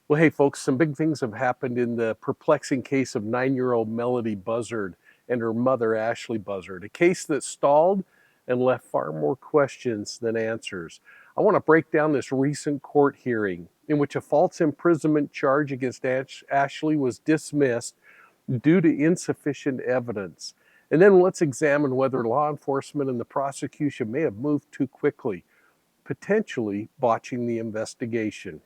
Well, hey, folks, some big things have happened in the perplexing case of 9-year-old Melodee Buzzard and her mother, Ashlee Buzzard, a case that stalled and left far more questions than answers. I want to break down this recent court hearing in which a false imprisonment charge against Ashlee was dismissed due to insufficient evidence. And then let's examine whether law enforcement and the prosecution may have moved too quickly, potentially botching the investigation.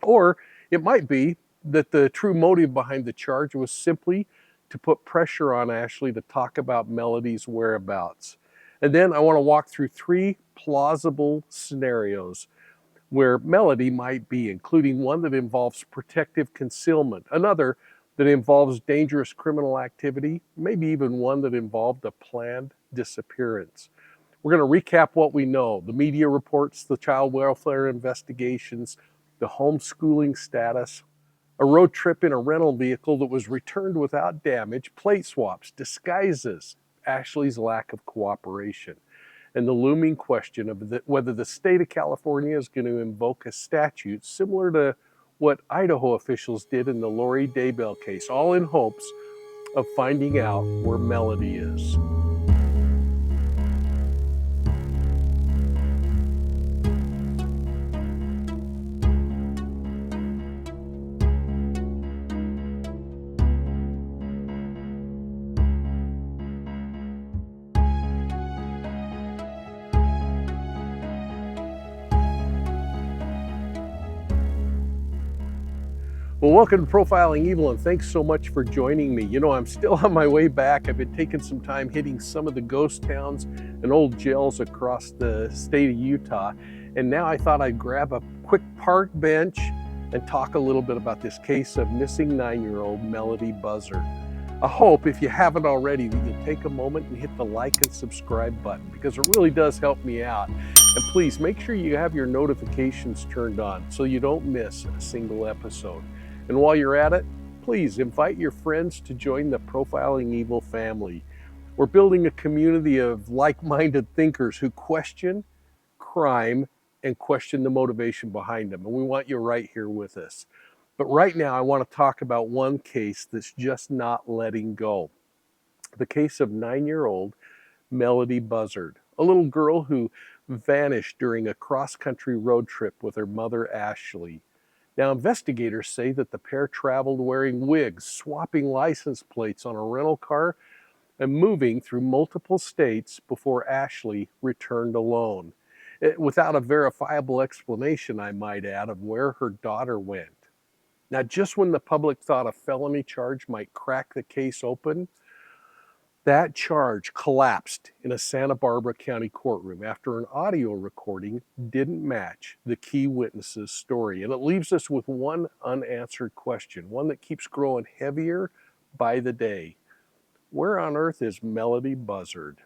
Or it might be that the true motive behind the charge was simply to put pressure on Ashlee to talk about Melodee's whereabouts. And then I want to walk through 3 plausible scenarios where Melodee might be, including one that involves protective concealment, another that involves dangerous criminal activity, maybe even one that involved a planned disappearance. We're going to recap what we know, the media reports, the child welfare investigations, the homeschooling status, a road trip in a rental vehicle that was returned without damage, plate swaps, disguises, Ashlee's lack of cooperation, and the looming question of whether the state of California is going to invoke a statute similar to what Idaho officials did in the Lori Daybell case, all in hopes of finding out where Melodee is. Well, welcome to Profiling Evil, and thanks so much for joining me. You know, I'm still on my way back. I've been taking some time hitting some of the ghost towns and old jails across the state of Utah, and now I thought I'd grab a quick park bench and talk a little bit about this case of missing 9-year-old Melodee Buzzard. I hope, if you haven't already, that you'll take a moment and hit the like and subscribe button, because it really does help me out. And please make sure you have your notifications turned on so you don't miss a single episode. And while you're at it, please invite your friends to join the Profiling Evil family. We're building a community of like-minded thinkers who question crime and question the motivation behind them. And we want you right here with us. But right now, I want to talk about one case that's just not letting go. The case of 9-year-old Melodee Buzzard, a little girl who vanished during a cross-country road trip with her mother, Ashlee. Now, investigators say that the pair traveled wearing wigs, swapping license plates on a rental car, and moving through multiple states before Ashlee returned alone, without a verifiable explanation, I might add, of where her daughter went. Now, just when the public thought a felony charge might crack the case open, that charge collapsed in a Santa Barbara County courtroom after an audio recording didn't match the key witness's story. And it leaves us with one unanswered question, one that keeps growing heavier by the day. Where on earth is Melodee Buzzard?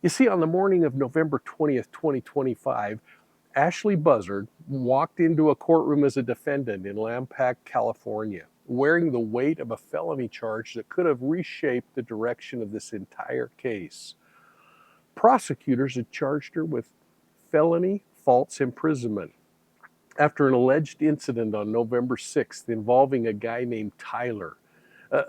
You see, on the morning of November 20th, 2025, Ashlee Buzzard walked into a courtroom as a defendant in Lampac, California, wearing the weight of a felony charge that could have reshaped the direction of this entire case. Prosecutors had charged her with felony false imprisonment after an alleged incident on November 6th involving a guy named Tyler,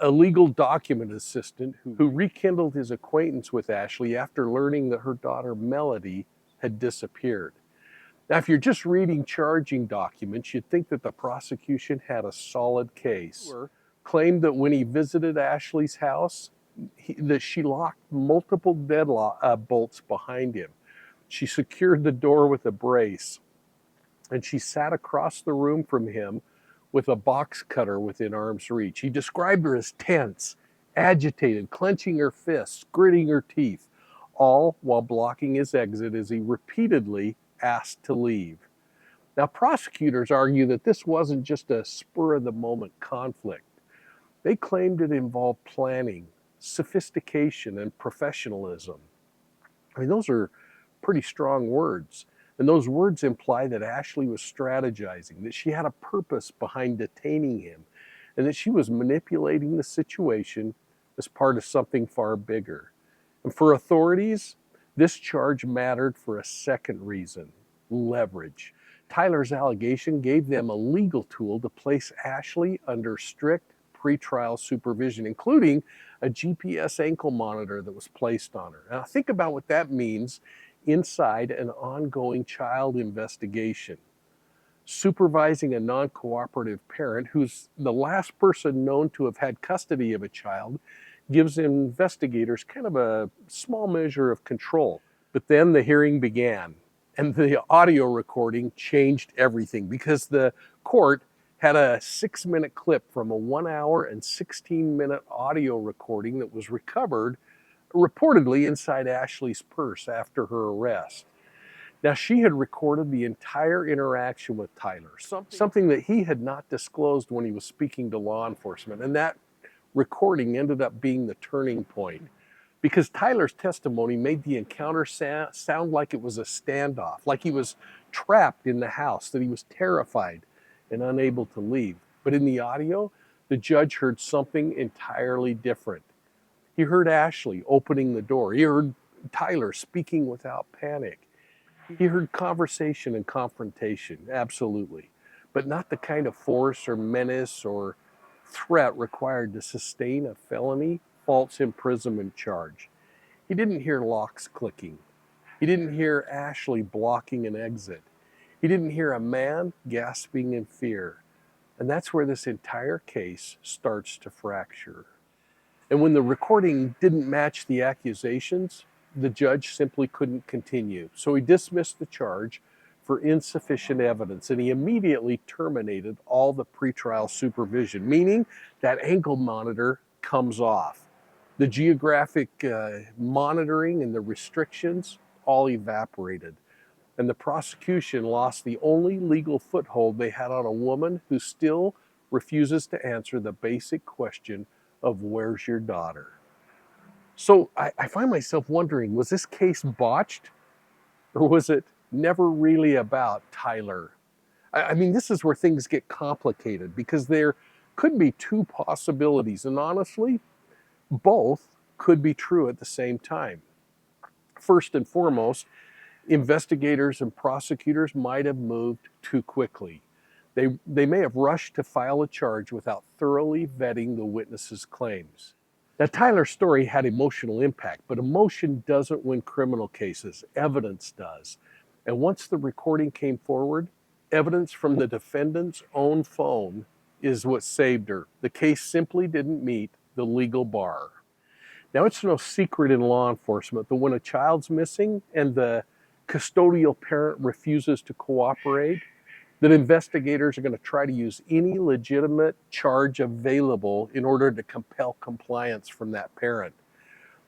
a legal document assistant who rekindled his acquaintance with Ashlee after learning that her daughter Melodee had disappeared. Now, if you're just reading charging documents, you'd think that the prosecution had a solid case. Claimed that when he visited Ashlee's house, that she locked multiple bolts behind him. She secured the door with a brace, and she sat across the room from him with a box cutter within arm's reach. He described her as tense, agitated, clenching her fists, gritting her teeth, all while blocking his exit as he repeatedly asked to leave. Now, prosecutors argue that this wasn't just a spur-of-the-moment conflict. They claimed it involved planning, sophistication, and professionalism. I mean, those are pretty strong words. And those words imply that Ashlee was strategizing, that she had a purpose behind detaining him, and that she was manipulating the situation as part of something far bigger. And for authorities, this charge mattered for a second reason: leverage. Tyler's allegation gave them a legal tool to place Ashlee under strict pretrial supervision, including a GPS ankle monitor that was placed on her. Now think about what that means inside an ongoing child investigation. Supervising a non-cooperative parent who's the last person known to have had custody of a child gives investigators kind of a small measure of control. But then the hearing began, and the audio recording changed everything because the court had a 6-minute clip from a 1 hour and 16-minute audio recording that was recovered reportedly inside Ashlee's purse after her arrest. Now, she had recorded the entire interaction with Tyler, something that he had not disclosed when he was speaking to law enforcement. And that recording ended up being the turning point because Tyler's testimony made the encounter sound like it was a standoff, like he was trapped in the house, that he was terrified and unable to leave. But in the audio, the judge heard something entirely different. He heard Ashlee opening the door. He heard Tyler speaking without panic. He heard conversation and confrontation, absolutely, but not the kind of force or menace or threat required to sustain a felony false imprisonment charge. He didn't hear locks clicking. He didn't hear Ashlee blocking an exit. He didn't hear a man gasping in fear. And that's where this entire case starts to fracture. And when the recording didn't match the accusations, the judge simply couldn't continue. So he dismissed the charge for insufficient evidence, and he immediately terminated all the pretrial supervision, meaning that ankle monitor comes off. The geographic monitoring and the restrictions all evaporated. And the prosecution lost the only legal foothold they had on a woman who still refuses to answer the basic question of where's your daughter? So I find myself wondering, was this case botched, or was it never really about Tyler? I mean, this is where things get complicated because there could be two possibilities, and honestly, both could be true at the same time. First and foremost, investigators and prosecutors might have moved too quickly. They may have rushed to file a charge without thoroughly vetting the witness's claims. Now, Tyler's story had emotional impact, but emotion doesn't win criminal cases. Evidence does. And once the recording came forward, evidence from the defendant's own phone is what saved her. The case simply didn't meet the legal bar. Now, it's no secret in law enforcement that when a child's missing and the custodial parent refuses to cooperate, that investigators are going to try to use any legitimate charge available in order to compel compliance from that parent.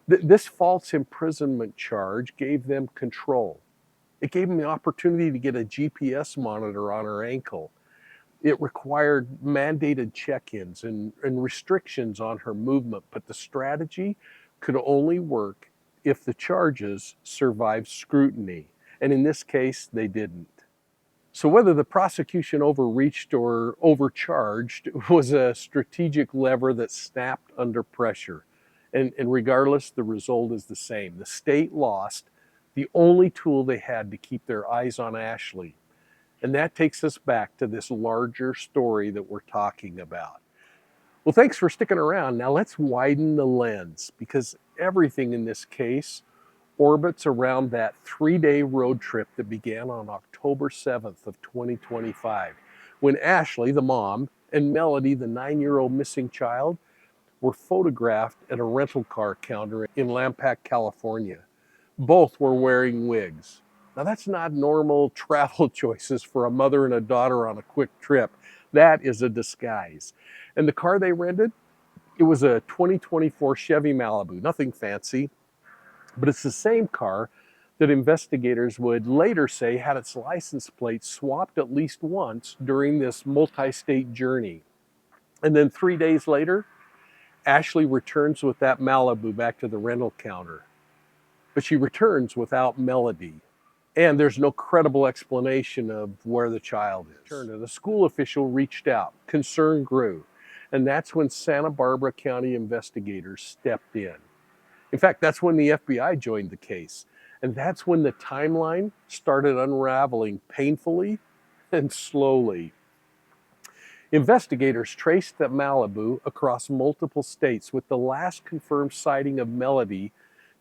This false imprisonment charge gave them control. It gave them the opportunity to get a GPS monitor on her ankle. It required mandated check-ins and restrictions on her movement, but the strategy could only work if the charges survived scrutiny. And in this case, they didn't. So whether the prosecution overreached or overcharged was a strategic lever that snapped under pressure. And regardless, the result is the same. The state lost the only tool they had to keep their eyes on Ashlee. And that takes us back to this larger story that we're talking about. Well, thanks for sticking around. Now let's widen the lens, because everything in this case orbits around that 3-day road trip that began on October 7th of 2025, when Ashlee, the mom, and Melodee, the 9-year-old missing child, were photographed at a rental car counter in Lampak, California. Both were wearing wigs. Now that's not normal travel choices for a mother and a daughter on a quick trip. That is a disguise. And the car they rented, it was a 2024 Chevy Malibu, nothing fancy. But it's the same car that investigators would later say had its license plate swapped at least once during this multi-state journey. And then 3 days later, Ashlee returns with that Malibu back to the rental counter. But she returns without Melodee. And there's no credible explanation of where the child is. The school official reached out. Concern grew. And that's when Santa Barbara County investigators stepped in. In fact, that's when the FBI joined the case. And that's when the timeline started unraveling painfully and slowly. Investigators traced the Malibu across multiple states, with the last confirmed sighting of Melodee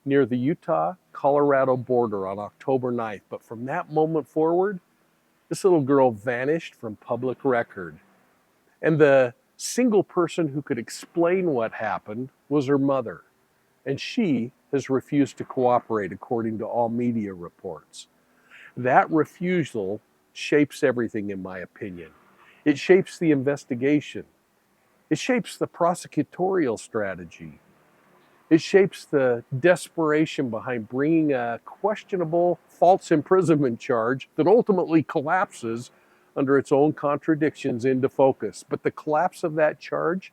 near the Utah-Colorado border on October 9th. But from that moment forward, this little girl vanished from public record. And the single person who could explain what happened was her mother. And she has refused to cooperate, according to all media reports. That refusal shapes everything, in my opinion. It shapes the investigation. It shapes the prosecutorial strategy. It shapes the desperation behind bringing a questionable false imprisonment charge that ultimately collapses under its own contradictions into focus. But the collapse of that charge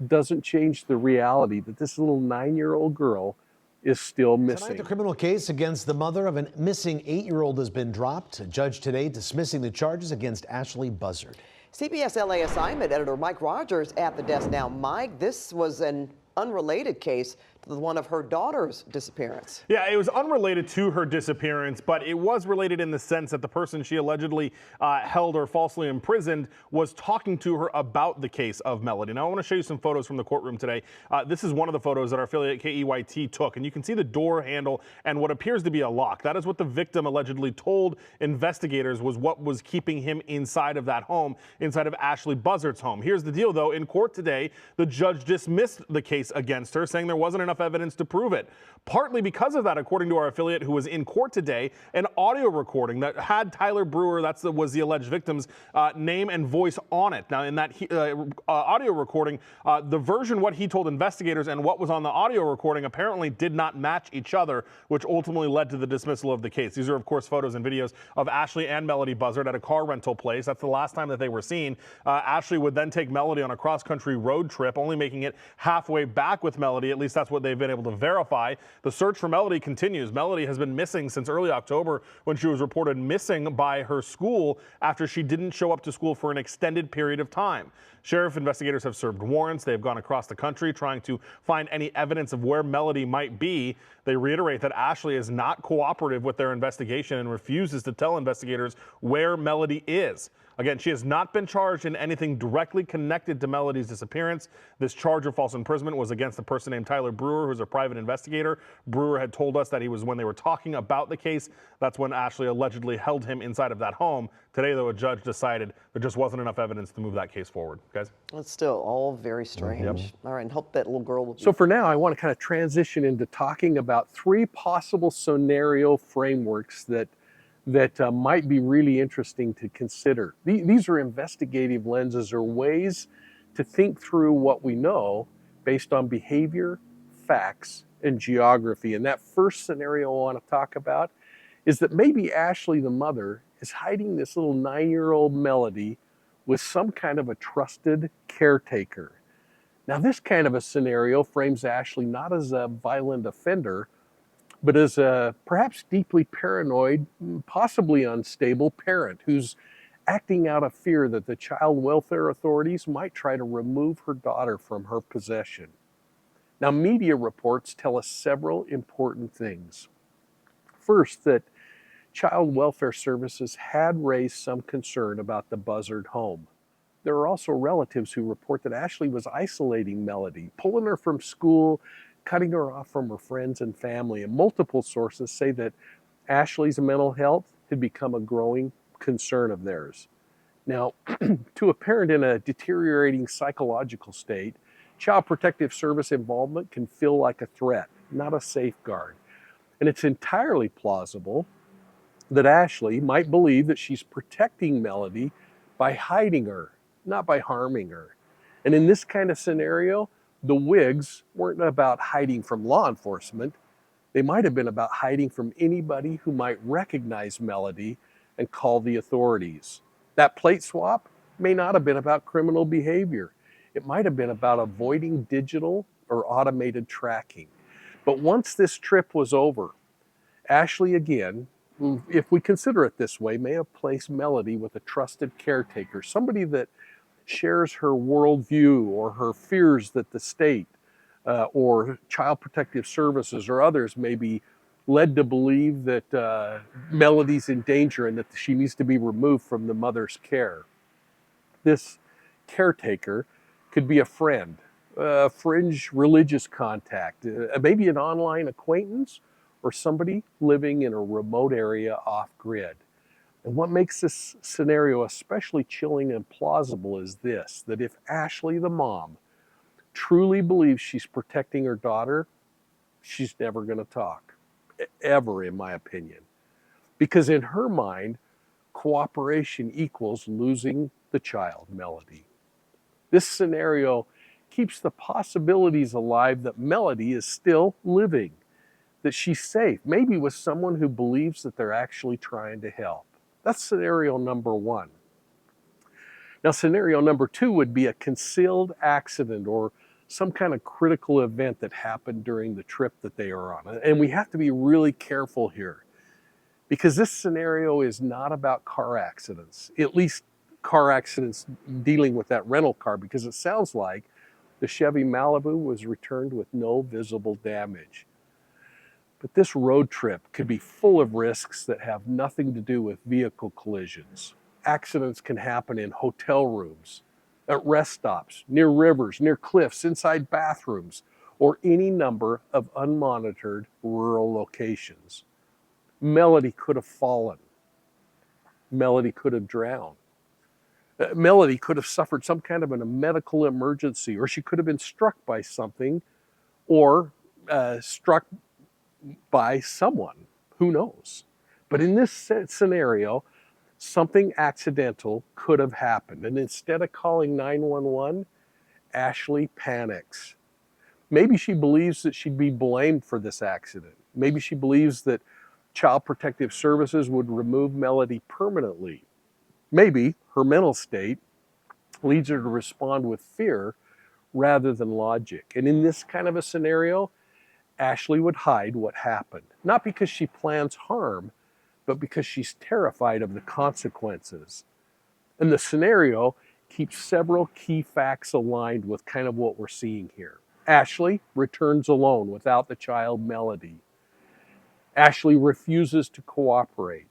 doesn't change the reality that this little 9-year-old girl is still missing. Tonight, the criminal case against the mother of a missing 8-year-old has been dropped. A judge today dismissing the charges against Ashlee Buzzard. CBS LA assignment editor Mike Rogers at the desk now. Mike, this was an unrelated case to the one of her daughter's disappearance. Yeah, it was unrelated to her disappearance, but it was related in the sense that the person she allegedly held or falsely imprisoned was talking to her about the case of Melodee. Now, I want to show you some photos from the courtroom today. This is one of the photos that our affiliate KEYT took, and you can see the door handle and what appears to be a lock. That is what the victim allegedly told investigators was what was keeping him inside of that home, inside of Ashlee Buzzard's home. Here's the deal, though. In court today, the judge dismissed the case against her, saying there wasn't enough evidence to prove it. Partly because of that, according to our affiliate who was in court today, an audio recording that had Tyler Brewer, was the alleged victim's name and voice on it. Now, in that audio recording, the version what he told investigators and what was on the audio recording apparently did not match each other, which ultimately led to the dismissal of the case. These are, of course, photos and videos of Ashlee and Melodee Buzzard at a car rental place. That's the last time that they were seen. Ashlee would then take Melodee on a cross-country road trip, only making it halfway back with Melodee. At least that's what they've been able to verify. The search for Melodee continues. Melodee has been missing since early October, when she was reported missing by her school after she didn't show up to school for an extended period of time. Sheriff investigators have served warrants. They've gone across the country trying to find any evidence of where Melodee might be. They reiterate that Ashlee is not cooperative with their investigation and refuses to tell investigators where Melodee is. Again, she has not been charged in anything directly connected to Melodee's disappearance. This charge of false imprisonment was against a person named Tyler Brewer, who's a private investigator. Brewer had told us that he was, when they were talking about the case, that's when Ashlee allegedly held him inside of that home. Today, though, a judge decided there just wasn't enough evidence to move that case forward. Guys? It's still all very strange. Yep. All right, and hope that little girl will be... So for now, I want to kind of transition into talking about 3 possible scenario frameworks that might be really interesting to consider. These are investigative lenses, or ways to think through what we know based on behavior, facts, and geography. And that first scenario I want to talk about is that maybe Ashlee, the mother, is hiding this little 9-year-old Melodee with some kind of a trusted caretaker. Now, this kind of a scenario frames Ashlee not as a violent offender, but as a perhaps deeply paranoid, possibly unstable parent who's acting out of fear that the child welfare authorities might try to remove her daughter from her possession. Now, media reports tell us several important things. First, that child welfare services had raised some concern about the Buzzard home. There are also relatives who report that Ashlee was isolating Melodee, pulling her from school, cutting her off from her friends and family. And multiple sources say that Ashlee's mental health had become a growing concern of theirs. Now, to a parent in a deteriorating psychological state, Child Protective Service involvement can feel like a threat, not a safeguard. And it's entirely plausible that Ashlee might believe that she's protecting Melodee by hiding her, not by harming her. And in this kind of scenario, the wigs weren't about hiding from law enforcement. They might have been about hiding from anybody who might recognize Melodee and call the authorities. That plate swap may not have been about criminal behavior. It might have been about avoiding digital or automated tracking. But once this trip was over, Ashlee, again, if we consider it this way, may have placed Melodee with a trusted caretaker, somebody that shares her worldview or her fears that the state or Child Protective Services or others may be led to believe that Melodee's in danger and that she needs to be removed from the mother's care. This caretaker could be a friend, a fringe religious contact, maybe an online acquaintance, or somebody living in a remote area off-grid. And what makes this scenario especially chilling and plausible is this, that if Ashlee, the mom, truly believes she's protecting her daughter, she's never going to talk, ever, in my opinion. Because in her mind, cooperation equals losing the child, Melodee. This scenario keeps the possibilities alive that Melodee is still living, that she's safe, maybe with someone who believes that they're actually trying to help. That's scenario number one. Now, scenario number two would be a concealed accident or some kind of critical event that happened during the trip that they are on. And we have to be really careful here because this scenario is not about car accidents, at least car accidents dealing with that rental car, because it sounds like the Chevy Malibu was returned with no visible damage. But this road trip could be full of risks that have nothing to do with vehicle collisions. Accidents can happen in hotel rooms, at rest stops, near rivers, near cliffs, inside bathrooms, or any number of unmonitored rural locations. Melodee could have fallen. Melodee could have drowned. Melodee could have suffered some kind of a medical emergency, or she could have been struck by something, or struck by someone, who knows. But in this scenario, something accidental could have happened. And instead of calling 911, Ashlee panics. Maybe she believes that she'd be blamed for this accident. Maybe she believes that Child Protective Services would remove Melodee permanently. Maybe her mental state leads her to respond with fear rather than logic. And in this kind of a scenario, Ashlee would hide what happened, not because she plans harm, but because she's terrified of the consequences. And the scenario keeps several key facts aligned with kind of what we're seeing here. Ashlee returns alone without the child Melodee. Ashlee refuses to cooperate.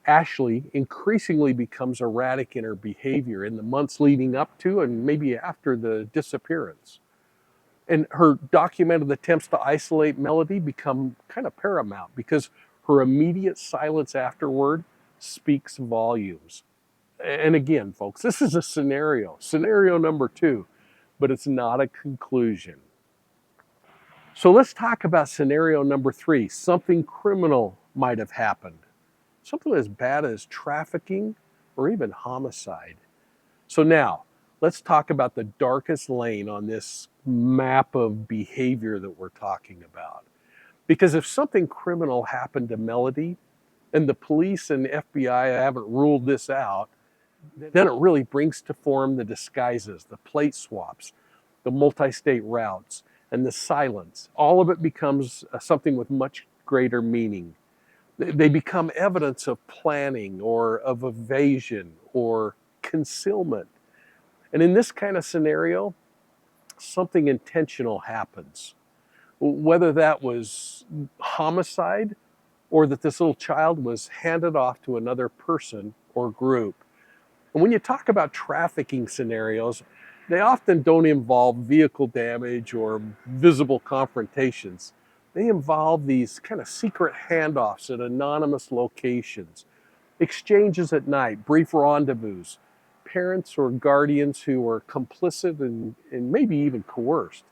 Ashlee increasingly becomes erratic in her behavior in the months leading up to and maybe after the disappearance. And her documented attempts to isolate Melodee become kind of paramount because her immediate silence afterward speaks volumes. And again, folks, this is a scenario number two, but it's not a conclusion. So let's talk about scenario number three. Something criminal might have happened. Something as bad as trafficking or even homicide. So now, let's talk about the darkest lane on this map of behavior that we're talking about. Because if something criminal happened to Melodee, and the police and FBI haven't ruled this out, then it really brings to form the disguises, the plate swaps, the multi-state routes, and the silence. All of it becomes something with much greater meaning. They become evidence of planning or of evasion or concealment. And in this kind of scenario, something intentional happens. Whether that was homicide or that this little child was handed off to another person or group. And when you talk about trafficking scenarios, they often don't involve vehicle damage or visible confrontations. They involve these kind of secret handoffs at anonymous locations, exchanges at night, brief rendezvous, parents or guardians who are complicit and maybe even coerced.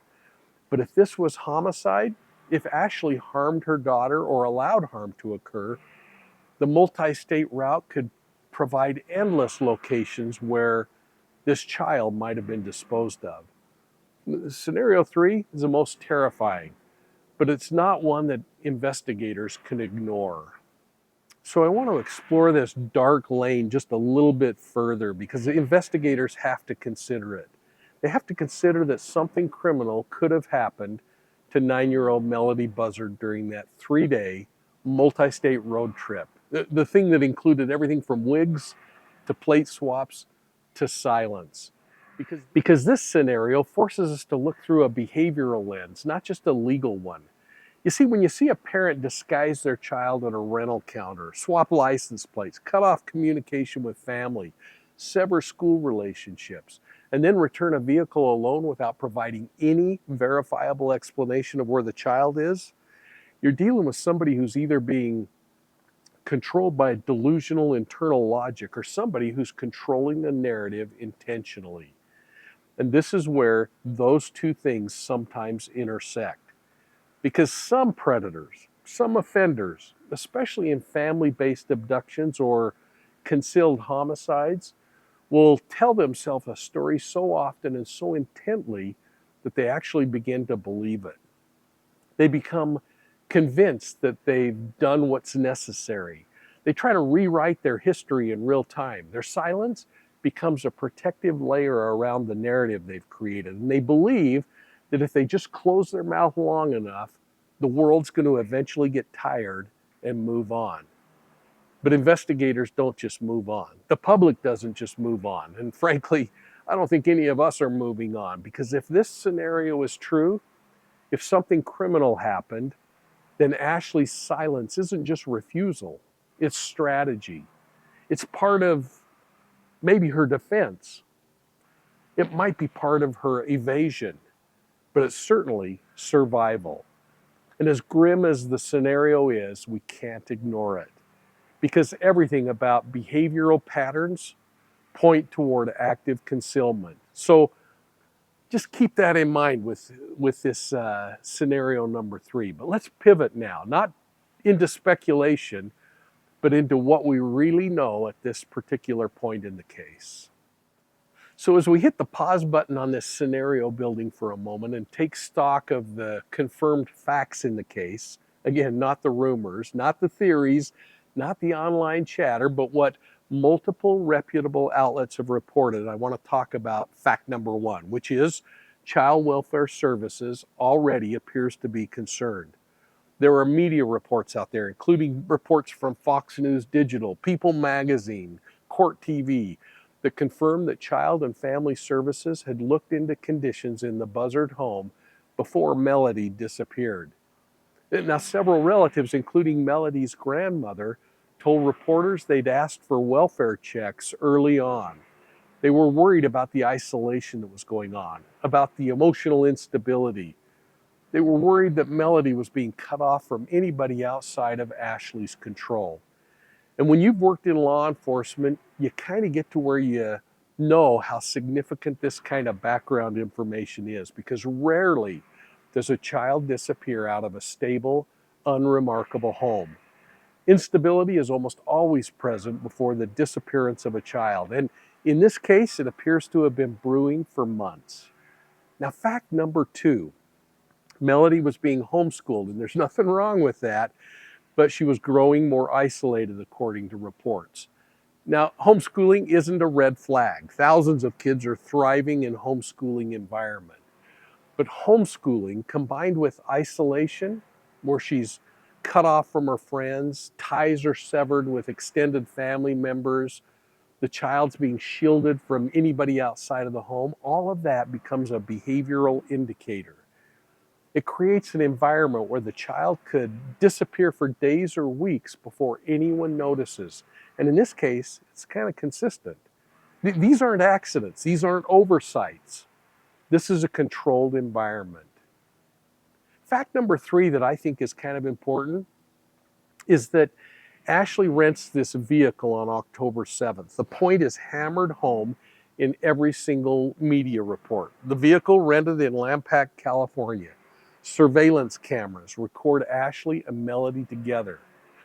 But if this was homicide, if Ashlee harmed her daughter or allowed harm to occur, the multi-state route could provide endless locations where this child might have been disposed of. Scenario three is the most terrifying, but it's not one that investigators can ignore. So I want to explore this dark lane just a little bit further because the investigators have to consider it. They have to consider that something criminal could have happened to 9-year-old Melodee Buzzard during that 3-day multi-state road trip. The thing that included everything from wigs to plate swaps to silence. Because this scenario forces us to look through a behavioral lens, not just a legal one. You see, when you see a parent disguise their child at a rental counter, swap license plates, cut off communication with family, sever school relationships, and then return a vehicle alone without providing any verifiable explanation of where the child is, you're dealing with somebody who's either being controlled by delusional internal logic or somebody who's controlling the narrative intentionally. And this is where those two things sometimes intersect. Because some predators, some offenders, especially in family-based abductions or concealed homicides, will tell themselves a story so often and so intently that they actually begin to believe it. They become convinced that they've done what's necessary. They try to rewrite their history in real time. Their silence becomes a protective layer around the narrative they've created. And they believe that if they just close their mouth long enough, the world's going to eventually get tired and move on. But investigators don't just move on. The public doesn't just move on. And frankly, I don't think any of us are moving on, because if this scenario is true, if something criminal happened, then Ashlee's silence isn't just refusal, it's strategy. It's part of maybe her defense. It might be part of her evasion, but it's certainly survival. And as grim as the scenario is, we can't ignore it, because everything about behavioral patterns point toward active concealment. So just keep that in mind with this scenario number 3. But let's pivot now, not into speculation, but into what we really know at this particular point in the case. So as we hit the pause button on this scenario building for a moment and take stock of the confirmed facts in the case, again, not the rumors, not the theories, not the online chatter, but what multiple reputable outlets have reported, I want to talk about fact number 1, which is Child Welfare Services already appears to be concerned. There are media reports out there, including reports from Fox News Digital, People Magazine, Court TV, that confirmed that Child and Family Services had looked into conditions in the Buzzard home before Melodee disappeared. Now, several relatives, including Melodee's grandmother, told reporters they'd asked for welfare checks early on. They were worried about the isolation that was going on, about the emotional instability. They were worried that Melodee was being cut off from anybody outside of Ashlee's control. And when you've worked in law enforcement, you kind of get to where you know how significant this kind of background information is, because rarely does a child disappear out of a stable, unremarkable home. Instability is almost always present before the disappearance of a child. And in this case, it appears to have been brewing for months. Now, fact number 2, Melodee was being homeschooled, and there's nothing wrong with that, but she was growing more isolated, according to reports. Now, homeschooling isn't a red flag. Thousands of kids are thriving in homeschooling environment. But homeschooling combined with isolation, where she's cut off from her friends, ties are severed with extended family members, the child's being shielded from anybody outside of the home, all of that becomes a behavioral indicator. It creates an environment where the child could disappear for days or weeks before anyone notices. And in this case, it's kind of consistent. These aren't accidents. These aren't oversights. This is a controlled environment. Fact number 3 that I think is kind of important is that Ashlee rents this vehicle on October 7th. The point is hammered home in every single media report. The vehicle rented in Lampak, California. Surveillance cameras record Ashlee and Melodee together.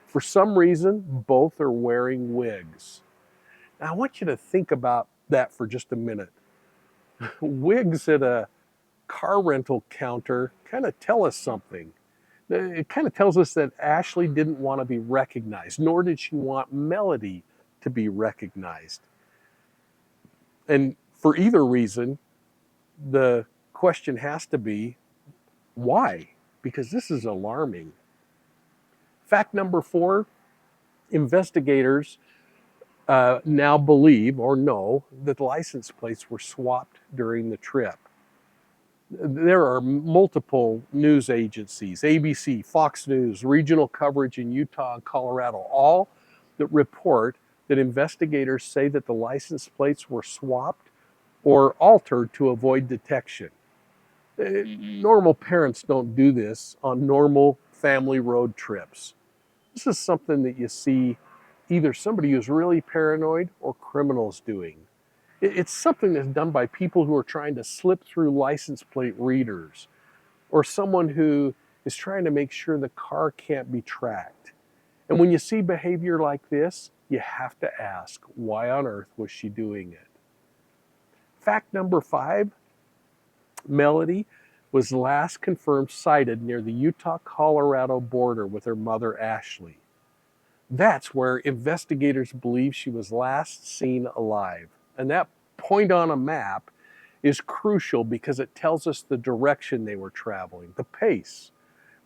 For some reason, both are wearing wigs. Now, I want you to think about that for just a minute. Wigs at a car rental counter kind of tell us something. It kind of tells us that Ashlee didn't want to be recognized, nor did she want Melodee to be recognized. And for either reason, the question has to be, why? Because this is alarming. Fact number 4, investigators now believe or know that the license plates were swapped during the trip. There are multiple news agencies, ABC, Fox News, regional coverage in Utah and Colorado, all that report that investigators say that the license plates were swapped or altered to avoid detection. Normal parents don't do this on normal family road trips. This is something that you see either somebody who's really paranoid or criminals doing. It's something that's done by people who are trying to slip through license plate readers, or someone who is trying to make sure the car can't be tracked. And when you see behavior like this, you have to ask, why on earth was she doing it? Fact number 5, Melodee was last confirmed sighted near the Utah-Colorado border with her mother, Ashlee. That's where investigators believe she was last seen alive. And that point on a map is crucial because it tells us the direction they were traveling, the pace,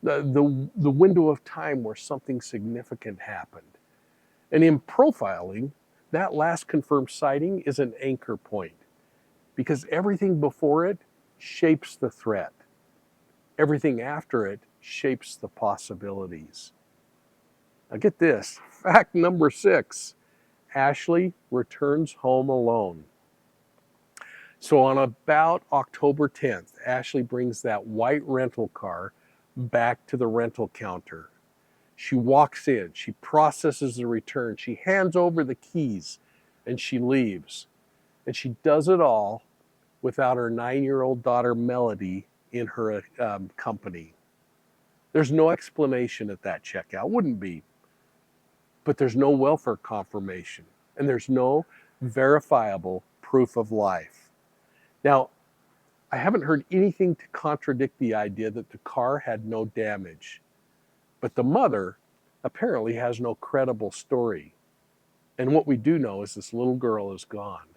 the window of time where something significant happened. And in profiling, that last confirmed sighting is an anchor point because everything before it shapes the threat. Everything after it shapes the possibilities. Now get this, fact number 6, Ashlee returns home alone. So on about October 10th, Ashlee brings that white rental car back to the rental counter. She walks in, she processes the return, she hands over the keys, and she leaves. And she does it all without her 9-year-old daughter, Melodee, in her company. There's no explanation at that checkout, wouldn't be. But there's no welfare confirmation, and there's no verifiable proof of life. Now, I haven't heard anything to contradict the idea that the car had no damage, but the mother apparently has no credible story. And what we do know is this little girl is gone.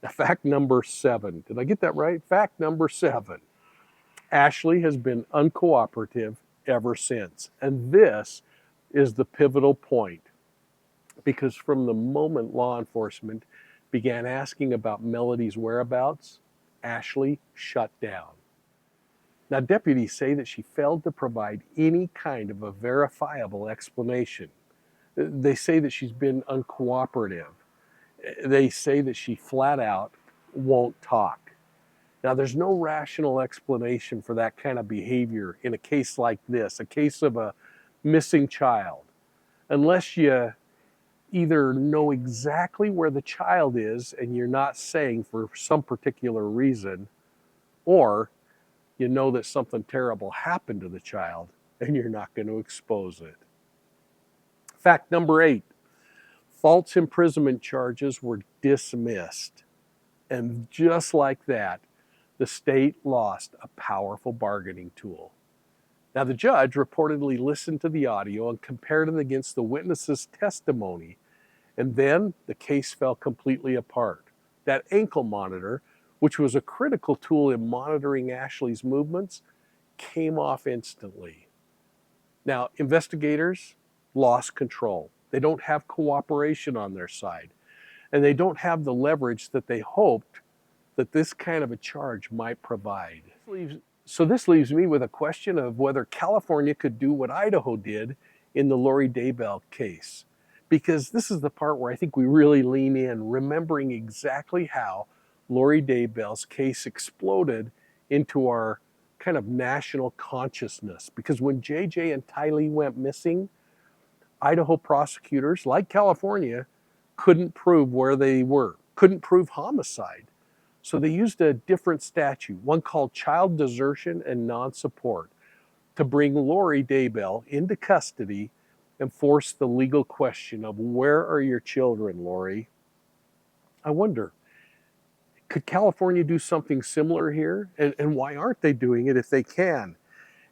Now, fact number 7, did I get that right? Fact number 7, Ashlee has been uncooperative ever since. And this is the pivotal point, because from the moment law enforcement began asking about Melodee's whereabouts, Ashlee shut down. Now, deputies say that she failed to provide any kind of a verifiable explanation. They say that she's been uncooperative. They say that she flat out won't talk. Now, there's no rational explanation for that kind of behavior in a case like this, a case of a missing child, unless you either know exactly where the child is and you're not saying for some particular reason, or you know that something terrible happened to the child and you're not going to expose it. Fact number 8, false imprisonment charges were dismissed. And just like that, the state lost a powerful bargaining tool. Now, the judge reportedly listened to the audio and compared it against the witness's testimony, and then the case fell completely apart. That ankle monitor, which was a critical tool in monitoring Ashlee's movements, came off instantly. Now, investigators lost control. They don't have cooperation on their side, and they don't have the leverage that they hoped that this kind of a charge might provide. So this leaves me with a question of whether California could do what Idaho did in the Lori Daybell case. Because this is the part where I think we really lean in, remembering exactly how Lori Daybell's case exploded into our kind of national consciousness. Because when JJ and Tylee went missing, Idaho prosecutors, like California, couldn't prove where they were, couldn't prove homicide. So they used a different statute, one called child desertion and non-support, to bring Lori Daybell into custody and force the legal question of where are your children, Lori? I wonder, could California do something similar here? And why aren't they doing it if they can?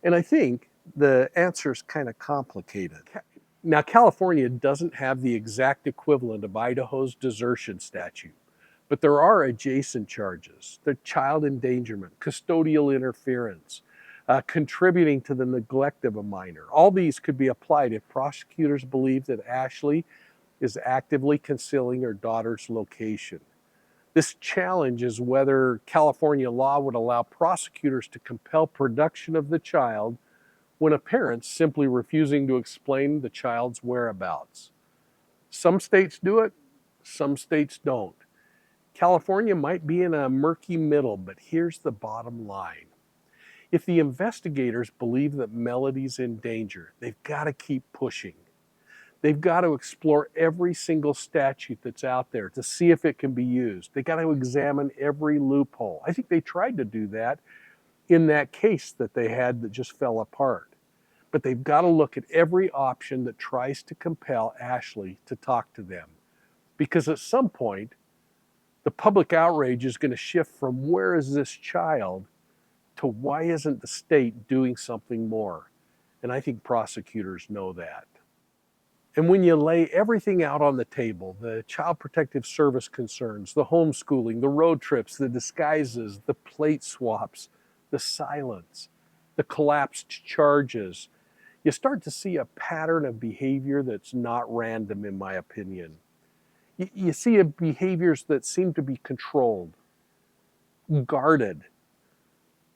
And I think the answer is kind of complicated. Now, California doesn't have the exact equivalent of Idaho's desertion statute, but there are adjacent charges. The child endangerment, custodial interference, contributing to the neglect of a minor. All these could be applied if prosecutors believe that Ashlee is actively concealing her daughter's location. This challenge is whether California law would allow prosecutors to compel production of the child when a parent's simply refusing to explain the child's whereabouts. Some states do it, some states don't. California might be in a murky middle, but here's the bottom line. If the investigators believe that Melodee's in danger, they've got to keep pushing. They've got to explore every single statute that's out there to see if it can be used. They've got to examine every loophole. I think they tried to do that in that case that they had that just fell apart. But they've got to look at every option that tries to compel Ashlee to talk to them. Because at some point, the public outrage is going to shift from where is this child to why isn't the state doing something more? And I think prosecutors know that. And when you lay everything out on the table, the Child Protective Service concerns, the homeschooling, the road trips, the disguises, the plate swaps, the silence, the collapsed charges, you start to see a pattern of behavior that's not random, in my opinion. You see behaviors that seem to be controlled, guarded,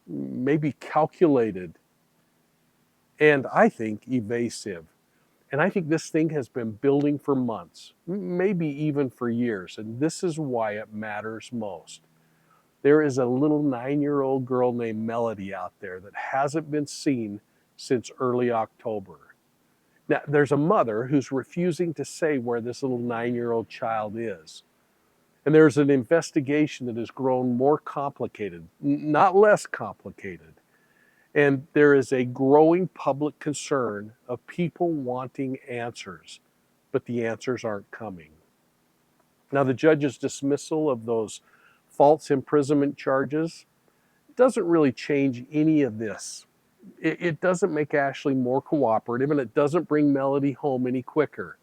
maybe calculated, and I think evasive. And I think this thing has been building for months, maybe even for years, and this is why it matters most. There is a little 9-year-old girl named Melodee out there that hasn't been seen since early October. Now, there's a mother who's refusing to say where this little 9-year-old child is. And there's an investigation that has grown more complicated, not less complicated. And there is a growing public concern of people wanting answers, but the answers aren't coming. Now, the judge's dismissal of those false imprisonment charges doesn't really change any of this. It doesn't make Ashlee more cooperative, and it doesn't bring Melodee home any quicker.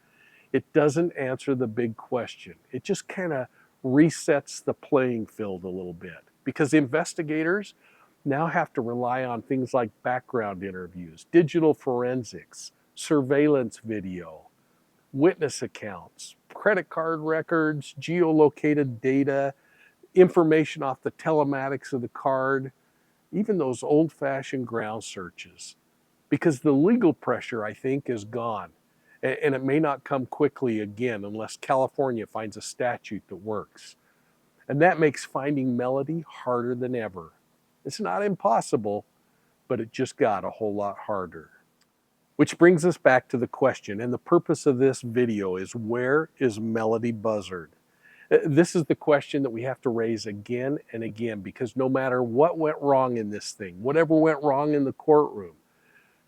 It doesn't answer the big question. It just kind of resets the playing field a little bit, because investigators now have to rely on things like background interviews, digital forensics, surveillance video, witness accounts, credit card records, geolocated data, information off the telematics of the card, even those old-fashioned ground searches. Because the legal pressure, I think, is gone. And it may not come quickly again unless California finds a statute that works. And that makes finding Melodee harder than ever. It's not impossible, but it just got a whole lot harder. Which brings us back to the question, and the purpose of this video is, where is Melodee Buzzard? This is the question that we have to raise again and again, because no matter what went wrong in this thing, whatever went wrong in the courtroom,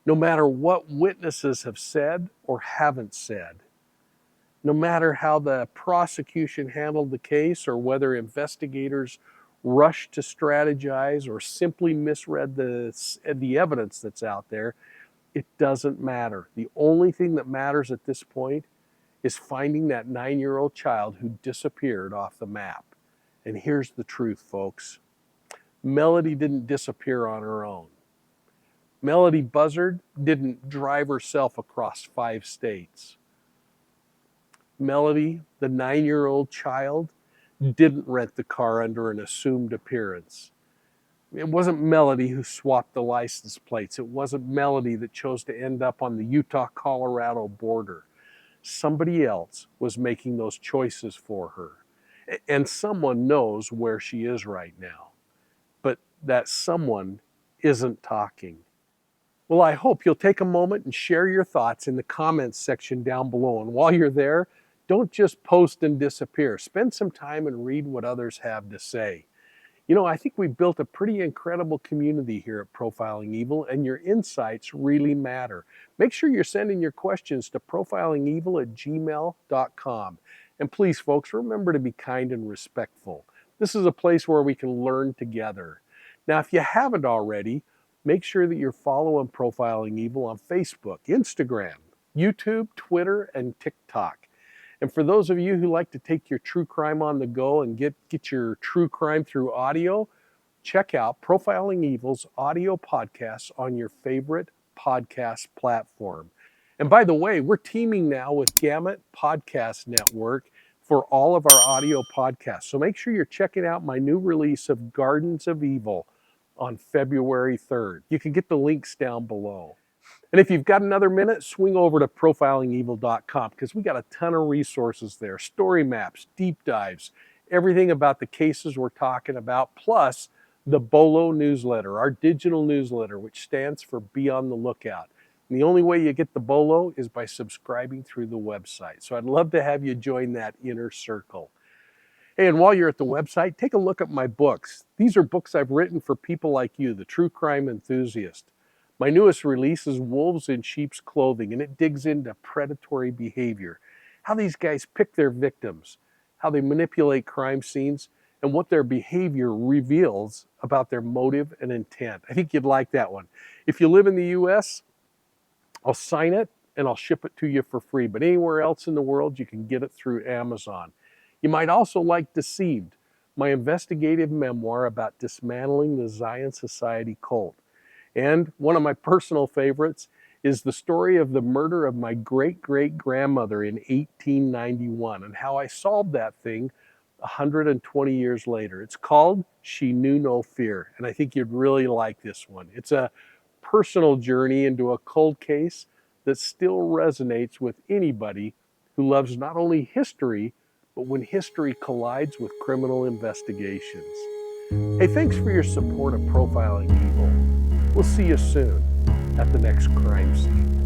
no matter what witnesses have said or haven't said, no matter how the prosecution handled the case or whether investigators rushed to strategize or simply misread the evidence that's out there, it doesn't matter. The only thing that matters at this point is finding that 9-year-old child who disappeared off the map. And here's the truth, folks. Melodee didn't disappear on her own. Melodee Buzzard didn't drive herself across 5 states. Melodee, the 9-year-old child, didn't rent the car under an assumed appearance. It wasn't Melodee who swapped the license plates. It wasn't Melodee that chose to end up on the Utah-Colorado border. Somebody else was making those choices for her. And someone knows where she is right now. But that someone isn't talking. Well, I hope you'll take a moment and share your thoughts in the comments section down below. And while you're there, don't just post and disappear. Spend some time and read what others have to say. You know, I think we've built a pretty incredible community here at Profiling Evil, and your insights really matter. Make sure you're sending your questions to profilingevil@gmail.com. And please, folks, remember to be kind and respectful. This is a place where we can learn together. Now, if you haven't already, make sure that you're following Profiling Evil on Facebook, Instagram, YouTube, Twitter, and TikTok. And for those of you who like to take your true crime on the go and get your true crime through audio, check out Profiling Evil's audio podcasts on your favorite podcast platform. And by the way, we're teaming now with Gamut Podcast Network for all of our audio podcasts. So make sure you're checking out my new release of Gardens of Evil on February 3rd. You can get the links down below. And if you've got another minute, swing over to profilingevil.com because we got a ton of resources there. Story maps, deep dives, everything about the cases we're talking about, plus the BOLO newsletter, our digital newsletter, which stands for Be on the Lookout. And the only way you get the BOLO is by subscribing through the website. So I'd love to have you join that inner circle. Hey, and while you're at the website, take a look at my books. These are books I've written for people like you, the true crime enthusiast. My newest release is Wolves in Sheep's Clothing, and it digs into predatory behavior, how these guys pick their victims, how they manipulate crime scenes, and what their behavior reveals about their motive and intent. I think you'd like that one. If you live in the U.S., I'll sign it and I'll ship it to you for free, but anywhere else in the world, you can get it through Amazon. You might also like Deceived, my investigative memoir about dismantling the Zion Society cult. And one of my personal favorites is the story of the murder of my great-great-grandmother in 1891 and how I solved that thing 120 years later. It's called She Knew No Fear, and I think you'd really like this one. It's a personal journey into a cold case that still resonates with anybody who loves not only history, but when history collides with criminal investigations. Hey, thanks for your support of Profiling Evil. We'll see you soon at the next crime scene.